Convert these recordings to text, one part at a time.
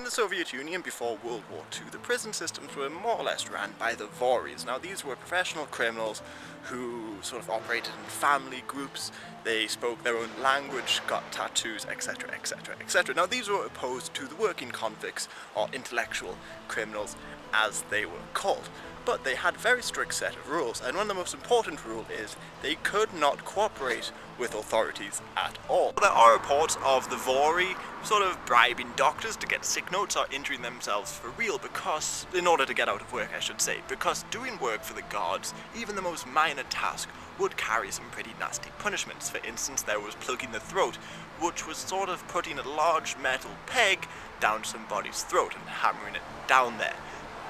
In the Soviet Union before World War II, the prison systems were more or less ran by the Vories. Now these were professional criminals who sort of operated in family groups, they spoke their own language, got tattoos, etc, etc, etc. Now these were opposed to the working convicts, or intellectual criminals as they were called. But they had a very strict set of rules, and one of the most important rules is they could not cooperate with authorities at all. There are reports of the Vori sort of bribing doctors to get sick notes or injuring themselves for real because, in order to get out of work I should say, because doing work for the guards, even the most minor task, would carry some pretty nasty punishments. For instance, there was plugging the throat, which was sort of putting a large metal peg down somebody's throat and hammering it down there.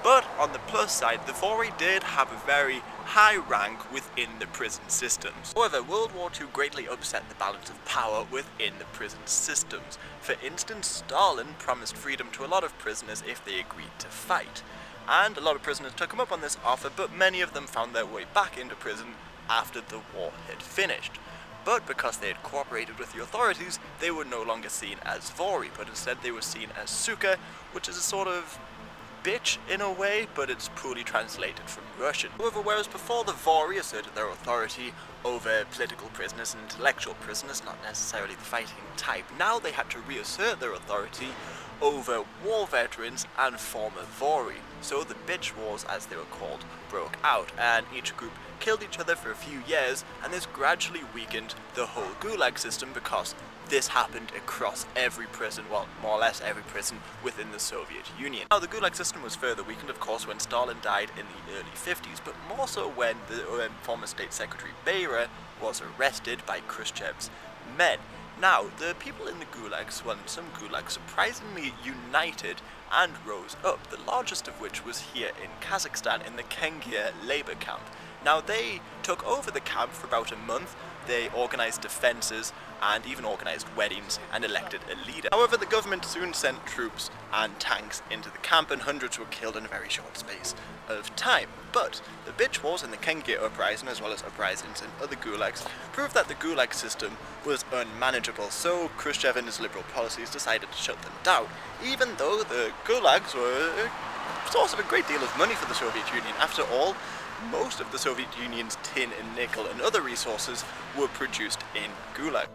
But on the plus side, the Vori did have a very high rank within the prison systems. However, World War II greatly upset the balance of power within the prison systems. For instance, Stalin promised freedom to a lot of prisoners if they agreed to fight. And a lot of prisoners took him up on this offer, but many of them found their way back into prison after the war had finished. But because they had cooperated with the authorities, they were no longer seen as Vori, but instead they were seen as Suka, which is a sort of bitch in a way, but it's poorly translated from Russian. However, whereas before the Vori asserted their authority over political prisoners and intellectual prisoners, not necessarily the fighting type, now they had to reassert their authority over war veterans and former Vori. So the bitch wars, as they were called, broke out, and each group killed each other for a few years, and this gradually weakened the whole Gulag system because this happened across every prison, well, more or less every prison within the Soviet Union. Now, the Gulag system was further weakened, of course, when Stalin died in the early 50s, but more so when the former State Secretary Beria was arrested by Khrushchev's men. Now, the people in the Gulags, well, in some Gulags, surprisingly united and rose up, the largest of which was here in Kazakhstan in the Kengia labor camp. Now, they took over the camp for about a month, they organised defences and even organised weddings and elected a leader. However, the government soon sent troops and tanks into the camp and hundreds were killed in a very short space of time. But the bitch wars and the Kengia uprising, as well as uprisings in other gulags, proved that the gulag system was unmanageable, so Khrushchev and his liberal policies decided to shut them down, even though the gulags were a source of a great deal of money for the Soviet Union. After all, most of the Soviet Union's tin and nickel and other resources were produced in Gulag.